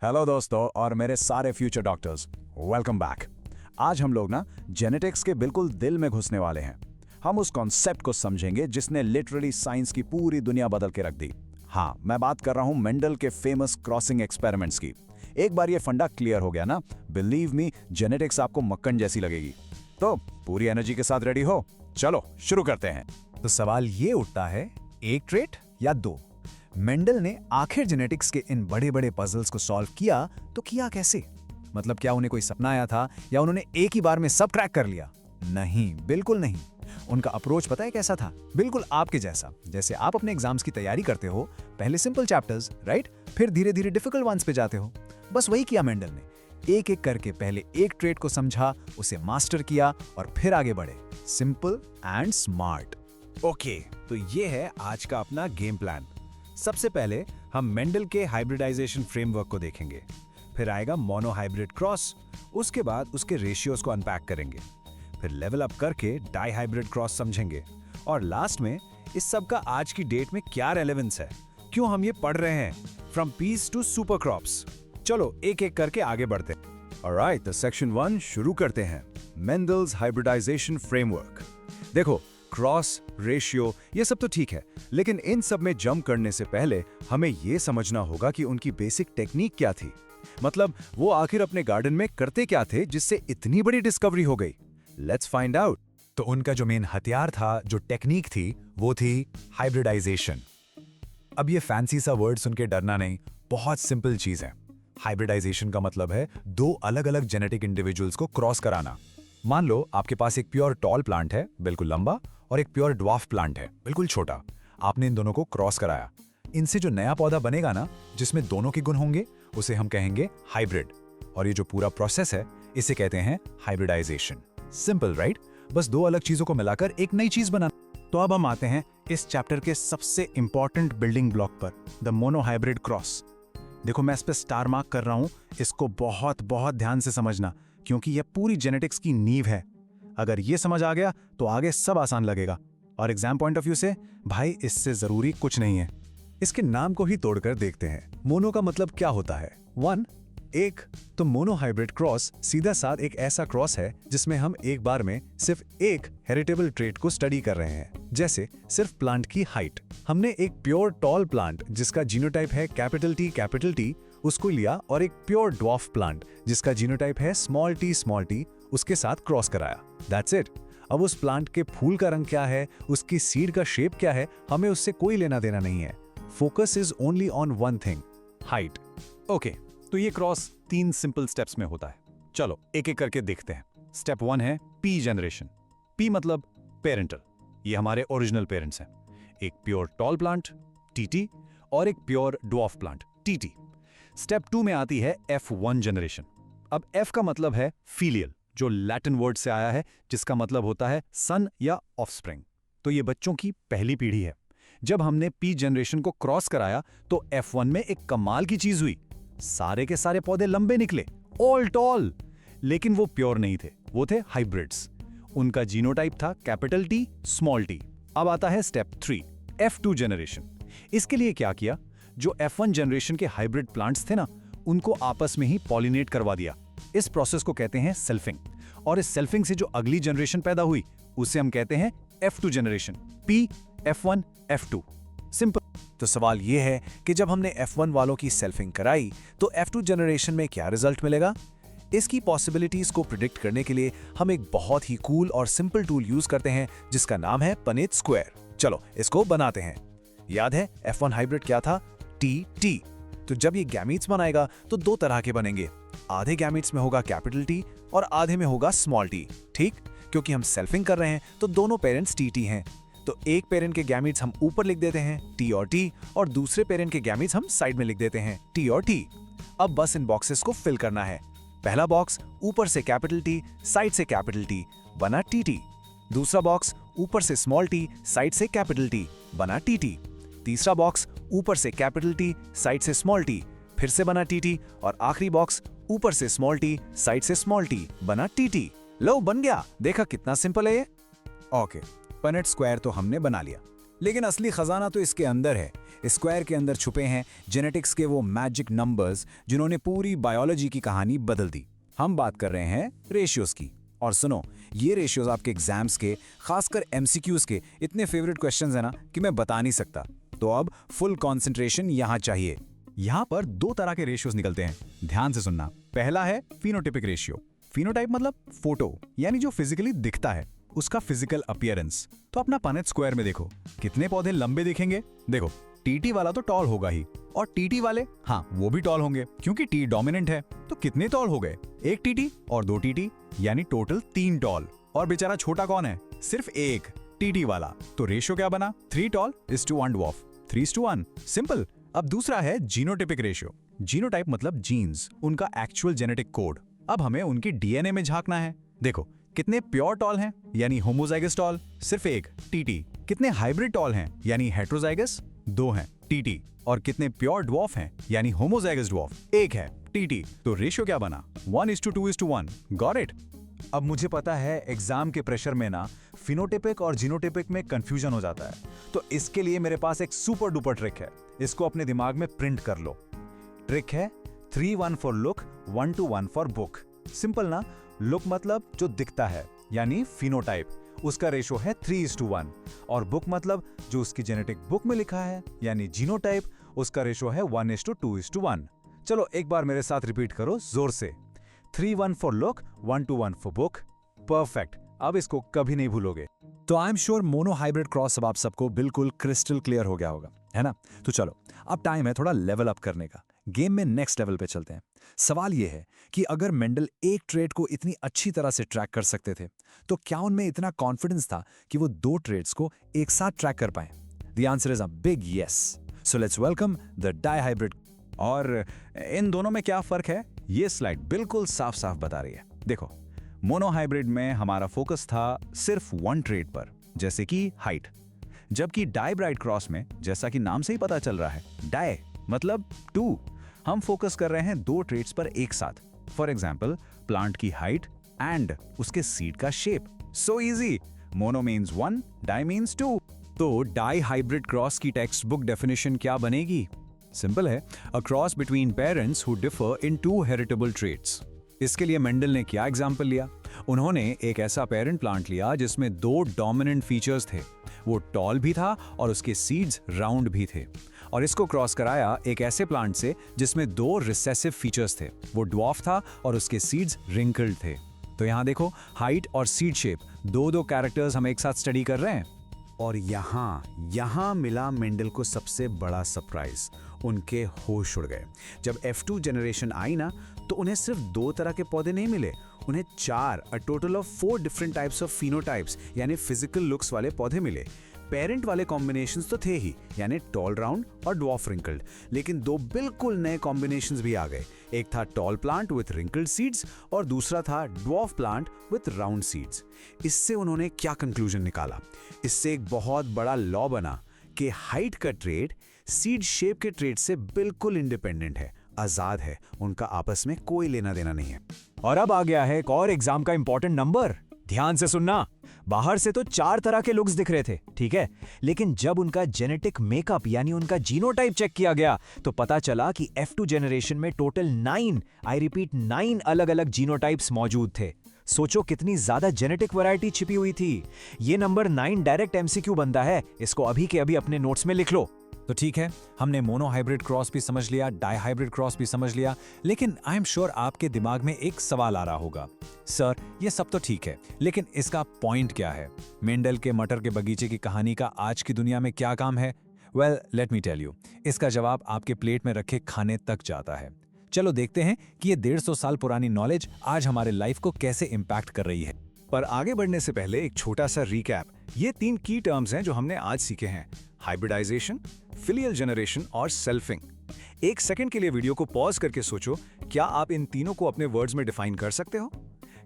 Hello दोस्तों और मेरे सारे फ्यूचर डॉक्टर्स, वेलकम बैक। आज हम लोग ना जेनेटिक्स के बिल्कुल दिल में घुसने वाले हैं। हम उस कॉन्सेप्ट को समझेंगे जिसने लिटरली साइंस की पूरी दुनिया बदल के रख दी। हाँ, मैं बात कर रहा हूं मेंडल के फेमस क्रॉसिंग एक्सपेरिमेंट्स की। एक बार ये फंडा क्लियर हो गया ना, बिलीव मी, जेनेटिक्स आपको मक्खन जैसी लगेगी। तो पूरी एनर्जी के साथ रेडी हो? चलो शुरू करते हैं। तो सवाल ये उठता है, एक ट्रेट या दो? मेंडल ने आखिर जेनेटिक्स के इन बड़े बड़े पजल्स को सॉल्व किया तो किया कैसे? मतलब क्या उन्हें कोई सपना आया था या उन्होंने एक ही बार में सब क्रैक कर लिया? नहीं, बिल्कुल नहीं। उनका अप्रोच पता है कैसा था? बिल्कुल आपके जैसा। जैसे आप अपने एग्जाम्स की तैयारी करते हो, पहले सिंपल चैप्टर्स, राइट, फिर धीरे धीरे डिफिकल्ट वंस पे जाते हो। बस वही किया मेंडल ने। एक एक करके पहले एक ट्रेट को समझा, उसे मास्टर किया और फिर आगे बढ़े। Simple and smart. ओके, तो ये है आज का अपना गेम प्लान। सबसे पहले हम मेंडल के हाइब्रिडाइजेशन फ्रेमवर्क को देखेंगे, फिर आएगा मोनो हाइब्रिड क्रॉस, उसके बाद उसके रेशियोज को अनपैक करेंगे, फिर लेवल अप करके डाई हाइब्रिड क्रॉस समझेंगे, और लास्ट में इस सब का आज की डेट में क्या रेलेवेंस है, क्यों हम ये पढ़ रहे हैं, from peas to super crops. चलो एक एक करके आगे बढ़ते हैं। ऑलराइट, तो सेक्शन 1 शुरू करते हैं। Mendel's hybridization framework. देखो, क्रॉस, रेशियो, ये सब तो ठीक है, लेकिन इन सब में जंप करने से पहले हमें ये समझना होगा कि उनकी बेसिक टेक्निक क्या थी। मतलब वो आखिर अपने गार्डन में करते क्या थे जिससे इतनी बड़ी डिस्कवरी हो गई। Let's find out. तो उनका जो मेन हथियार था, जो टेक्निक थी, वो थी हाइब्रिडाइजेशन। अब ये फैंसी सा वर्ड सुन के डरना नहीं, बहुत सिंपल चीज है। हाइब्रिडाइजेशन का मतलब है दो अलग अलग जेनेटिक इंडिविजुअल्स को क्रॉस कराना। मान लो आपके पास एक प्योर टॉल प्लांट है, बिल्कुल लंबा, और एक प्योर ड्वार्फ प्लांट है, बिल्कुल छोटा। आपने इन दोनों को क्रॉस कराया। इनसे जो नया पौधा बनेगा ना, जिसमें दोनों के गुण होंगे, उसे हम कहेंगे हाइब्रिड। और ये जो पूरा प्रोसेस है, इसे कहते हैं हाइब्रिडाइजेशन। Simple, right? बस दो अलग चीजों को मिलाकर एक नई चीज बनाना। तो अब हम आते हैं इस चैप्टर के सबसे इंपॉर्टेंट बिल्डिंग ब्लॉक पर, द मोनो हाइब्रिड क्रॉस। देखो, मैं इस पे स्टार मार्क कर रहा हूं, इसको बहुत बहुत ध्यान से समझना, क्योंकि यह पूरी जेनेटिक्स की नींव है। अगर ये समझ आ गया तो आगे सब आसान लगेगा। और एग्जाम पॉइंट ऑफ व्यू से भाई, इससे जरूरी कुछ नहीं है। इसके नाम को ही तोड़कर देखते हैं। मोनो का मतलब क्या होता है? वन, एक। तो मोनो हाइब्रिड क्रॉस सीधा साथ एक ऐसा क्रॉस है जिसमें हम एक बार में सिर्फ एक हेरिटेबल ट्रेट को स्टडी कर रहे हैं। जैसे सिर्फ प्लांट की हाइट। हमने एक प्योर टॉल प्लांट जिसका जीनोटाइप है कैपिटल टी, उसको लिया, और एक प्योर ड्वार्फ प्लांट जिसका जीनोटाइप है स्मॉल टी, उसके साथ क्रॉस कराया। That's it. अब उस प्लांट के फूल का रंग क्या है, उसकी सीड का शेप क्या है, हमें उससे कोई लेना देना नहीं है। Focus is only on one thing, height. Okay, तो ये क्रॉस 3 सिंपल स्टेप्स में होता है। चलो एक एक करके देखते हैं। स्टेप 1 है पी जनरेशन। पी मतलब पेरेंटल। ये हमारे ओरिजिनल पेरेंट्स हैं। एक प्योर टॉल प्लांट टीटी और एक pure dwarf plant TT. Step 2 में आती है F1 जनरेशन। अब F का मतलब है फीलियल, जो लैटिन वर्ड से आया है, जिसका मतलब होता है सन या ऑफस्प्रिंग। तो ये बच्चों की पहली पीढ़ी है। जब हमने पी जनरेशन को क्रॉस कराया तो F1 में एक कमाल की चीज हुई। सारे के सारे पौधे लंबे निकले, ऑल टॉल। लेकिन वो प्योर नहीं थे, वो थे हाइब्रिड्स। उनका जीनोटाइप था कैपिटल टी, स्मॉल टी। अब आता है स्टेप 3, F2 जनरेशन। इसके लिए क्या किया? जो F1 जनरेशन के हाइब्रिड प्लांट्स थे ना, उनको आपस में ही पॉलिनेट करवा दिया। इस प्रोसेस को कहते हैं सेल्फिंग। और इस सेल्फिंग से जो अगली जनरेशन पैदा हुई, उसे हम कहते हैं F2 generation. P, F1, F2। Simple. तो सवाल यह है कि जब हमने F1 वालों की सेल्फिंग कराई तो F2 जनरेशन में क्या रिजल्ट मिलेगा? इसकी पॉसिबिलिटीज को प्रिडिक्ट करने के लिए हम एक बहुत ही कूल और सिंपल टूल यूज करते हैं जिसका नाम है पनेट स्क्वायर। चलो इसको बनाते हैं। याद है F1 हाइब्रिड क्या था? टी। तो जब ये गैमीट्स बनाएगा तो दो तरह के बनेंगे। आधे गैमीट्स में होगा कैपिटल टी और आधे में होगा स्मॉल टी। ठीक, क्योंकि हम सेल्फिंग कर रहे हैं तो दोनों पेरेंट्स टी हैं। तो एक पेरेंट के गैमीट्स हम ऊपर लिख देते हैं टी और टी, और दूसरे पेरेंट के गैमीट्स हम साइड में लिख देते हैं टी और टी। अब बस इन बॉक्सेस को फिल करना है। पहला बॉक्स ऊपर से कैपिटल टी, साइड से कैपिटल टी, बना टी। दूसरा बॉक्स ऊपर से स्मॉल टी, साइड से कैपिटल टी, बना टी। तीसरा बॉक्स ऊपर से कैपिटल टी, साइड से स्मॉल टी, फिर से बना टी, और आखिरी बॉक्स ऊपर से स्मॉल टी, साइड से स्मॉल टी, बना टी। लो, बन गया। देखा कितना सिंपल है ये। ओके, पनेट स्क्वायर तो हमने बना लिया। लेकिन असली खजाना तो इसके अंदर है। स्क्वायर के अंदर छुपे हैं जेनेटिक्स के वो मैजिक नंबर्स जिन्होंने पूरी बायोलॉजी की कहानी बदल दी। हम बात कर रहे हैं रेशियोज की। और सुनो, ये रेशियोज आपके एग्जाम्स के, खासकर एमसीक्यूज के इतने फेवरेट क्वेश्चंस हैं ना कि मैं बता नहीं सकता। तो अब फुल कंसंट्रेशन यहाँ चाहिए। यहाँ पर 2 तरह के रेशियोज निकलते हैं, ध्यान से सुनना। पहला है फिनोटाइपिक रेशियो। फिनोटाइप मतलब फोटो, यानी जो फिजिकली दिखता है, उसका फिजिकल अपीयरेंस। तो अपना पनेट स्क्वायर में देखो, कितने पौधे लंबे दिखेंगे। देखो, टीटी वाला तो टॉल होगा ही, और टीटी वाले, हाँ, वो भी टॉल होंगे क्योंकि टी डोमिनेंट है। तो कितने टॉल हो गए? 1 टीटी और 2 टीटी, यानी टोटल 3 टॉल। और बेचारा छोटा कौन है? सिर्फ 1 टीटी वाला। तो रेशियो क्या बना? 3 tall is to 1 dwarf, 3:1। Simple. अब दूसरा है जीनोटाइपिक रेशियो। जीनोटाइप मतलब जीन्स, उनका एक्चुअल जेनेटिक कोड। अब हमें उनकी डीएनए में झांकना है। देखो, कितने प्योर टॉल हैं, यानी होमोजाइगस टॉल, सिर्फ 1 टीटी। कितने हाइब्रिड टॉल हैं, यानी हेट्रोजाइगस, 2 हैं, टीटी। और कितने प्योर ड्वार्फ हैं, यानी होमोजाइगस ड्वार्फ, 1 है, टीटी। तो रेशियो क्या बना? 1:2:1। Got it? अब मुझे पता है एग्जाम के प्रेशर में ना फिनोटाइपिक और जीनोटाइपिक में कंफ्यूजन हो जाता है, तो इसके लिए मेरे पास एक सुपर डुपर ट्रिक है। इसको अपने दिमाग में प्रिंट कर लो। ट्रिक है 3:1 for look, 1:1 for book. Simple ना? लुक मतलब जो दिखता है, यानी फिनोटाइप, उसका रेशो है 3:1। और बुक मतलब जो उसकी जेनेटिक बुक में लिखा है, यानी जीनोटाइप, उसका रेशो है 1:2:1। चलो एक बार मेरे साथ रिपीट करो जोर से। 3:1 for look, 1:1 for book. Perfect. अब इसको कभी नहीं भूलोगे। तो I am sure mono hybrid cross अब आप सबको बिल्कुल क्रिस्टल क्लियर हो गया होगा, है ना? तो चलो, अब टाइम है थोड़ा लेवल अप करने का। गेम में नेक्स्ट लेवल पे चलते हैं। सवाल यह है कि अगर मेंडल एक ट्रेड को इतनी अच्छी तरह से ट्रैक कर सकते थे, तो क्या उनमें इतना कॉन्फिडेंस था कि वो 2 ट्रेड्स को एक साथ ट्रैक कर पाए? The answer is a big yes. So let's welcome the dihybrid. और इन दोनों में क्या फर्क है, ये स्लाइड बिल्कुल साफ साफ बता रही है। देखो, मोनो हाइब्रिड में हमारा फोकस था सिर्फ 1 ट्रेड पर, जैसे कि हाइट। जबकि डाई-ब्राइड क्रॉस में, जैसा कि नाम से ही पता चल रहा है, डाई मतलब 2, हम फोकस कर रहे हैं 2 ट्रेड्स पर एक साथ। फॉर एग्जाम्पल, प्लांट की हाइट एंड उसके सीड का shape. So easy. Mono means 1, di means 2। तो डाई हाइब्रिड क्रॉस की टेक्स्ट बुक डेफिनेशन क्या बनेगी? सिंपल है, a cross between parents who differ in 2 heritable traits. इसके लिए मेंडल ने क्या एग्जाम्पल लिया? उन्होंने एक ऐसा पेरेंट प्लांट लिया जिसमें 2 डोमिनेंट फीचर्स थे। वो टॉल भी था और उसके सीड्स राउंड भी थे। और इसको क्रॉस कराया एक ऐसे प्लांट से जिसमें 2 रिसेसिव फीचर्स थे। वो ड्वार्फ था और उसके सीड्स रिंकल्ड थे। तो यहाँ देखो, हाइट और सीड शेप, 2 कैरेक्टर्स हम एक साथ स्टडी कर रहे हैं। और यहाँ मिला मेंडल को सबसे बड़ा सरप्राइज। उनके होश उड़ गए। जब F2 जनरेशन आई ना, तो उन्हें सिर्फ 2 तरह के पौधे नहीं मिले, उन्हें 4, a total of 4 different types of phenotypes, यानी फिजिकल लुक्स वाले पौधे मिले। पेरेंट वाले कॉम्बिनेशंस तो थे ही, यानी टॉल राउंड और ड्वार्फ रिंकल्ड, लेकिन 2 बिल्कुल नए कॉम्बिनेशंस भी आ गए। एक था tall plant with wrinkled seeds और दूसरा था dwarf plant with round seeds. इससे उन्होंने क्या कंक्लूजन निकाला? इससे एक बहुत बड़ा लॉ बना कि हाइट का ट्रेड सीड शेप के ट्रेड से बिल्कुल इंडिपेंडेंट है, आजाद है, उनका आपस में कोई लेना देना नहीं है। और अब आ गया है एक और एग्जाम का इंपॉर्टेंट नंबर। ध्यान से सुनना। बाहर से तो 4 तरह के लुक्स दिख रहे थे, ठीक है, लेकिन जब उनका जेनेटिक मेकअप यानी उनका जीनोटाइप चेक किया गया, तो पता चला कि F2 जनरेशन में टोटल 9, आई रिपीट 9 अलग-अलग जीनोटाइप्स मौजूद थे। सोचो कितनी ज्यादा जेनेटिक वैरायटी छिपी हुई थी। ये नंबर 9 डायरेक्ट MCQ बनता है। इसको अभी के अभी अपने नोट्स में लिख लो। तो ठीक है, हमने मोनो हाइब्रिड क्रॉस भी समझ लिया, डाई हाइब्रिड क्रॉस भी समझ लिया, लेकिन आई एम श्योर आपके दिमाग में एक सवाल आ रहा होगा, सर ये सब तो ठीक है, लेकिन इसका पॉइंट क्या है? मेंडल के मटर के बगीचे की कहानी का आज की दुनिया में क्या काम है? Well, let me tell you, इसका जवाब आपके प्लेट में रखे खाने तक जाता है। चलो देखते हैं कि ये 150 साल पुरानी नॉलेज आज हमारे लाइफ को कैसे इंपैक्ट कर रही है। पर आगे बढ़ने से पहले एक छोटा सा रिकैप। ये 3 की टर्म्स हैं जो हमने आज सीखे हैं: हाइब्रिडाइजेशन, फिलियल जनरेशन और सेल्फिंग। एक सेकंड के लिए वीडियो को पॉज करके सोचो, क्या आप इन तीनों को अपने वर्ड्स में डिफाइन कर सकते हो?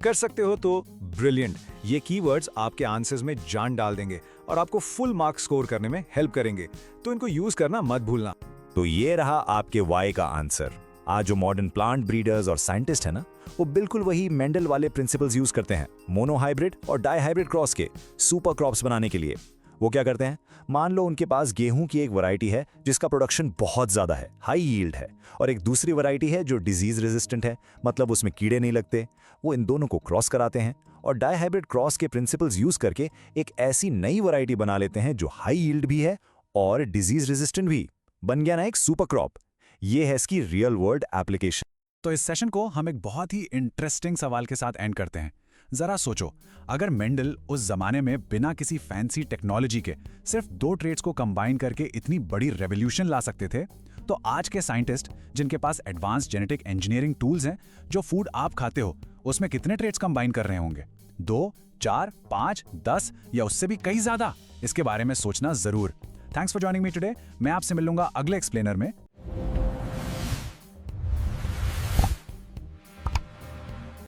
कर सकते हो तो ब्रिलियंट। ये कीवर्ड्स आपके आंसर्स में जान डाल देंगे और आपको फुल मार्क्स स्कोर करने में हेल्प करेंगे, तो इनको यूज करना मत भूलना। तो ये रहा आपके वाई का आंसर। आज जो मॉडर्न प्लांट ब्रीडर्स और साइंटिस्ट है ना, वो बिल्कुल वही मेंडल वाले प्रिंसिपल्स यूज करते हैं मोनो हाइब्रिड और डाई हाइब्रिड क्रॉस के सुपर क्रॉप्स बनाने के लिए। वो क्या करते हैं, मान लो उनके पास गेहूं की एक वैरायटी है जिसका प्रोडक्शन बहुत ज़्यादा है, हाई यील्ड है, और एक दूसरी वैरायटी है जो डिजीज रेजिस्टेंट है, मतलब उसमें कीड़े नहीं लगते। वो इन दोनों को क्रॉस कराते हैं और डाई हाइब्रिड क्रॉस के प्रिंसिपल्स यूज करके एक ऐसी नई वैरायटी बना लेते हैं जो हाई यील्ड भी है और डिजीज रेजिस्टेंट भी। बन गया ना एक सुपर क्रॉप। ये है इसकी रियल वर्ल्ड एप्लीकेशन। तो इस सेशन को हम एक बहुत ही इंटरेस्टिंग सवाल के साथ एंड करते हैं। जरा सोचो, अगर मेंडल उस जमाने में बिना किसी फैंसी टेक्नोलॉजी के सिर्फ 2 ट्रेड्स को कंबाइन करके इतनी बड़ी रेवोल्यूशन ला सकते थे, तो आज के साइंटिस्ट जिनके पास एडवांस जेनेटिक इंजीनियरिंग टूल्स हैं, जो फूड आप खाते हो उसमें कितने ट्रेड्स कंबाइन कर रहे होंगे? 2, 4, 5, 10 या उससे भी कहीं ज्यादा? इसके बारे में सोचना जरूर। Thanks for joining me today. मैं आपसे मिलूंगा अगले एक्सप्लेनर में।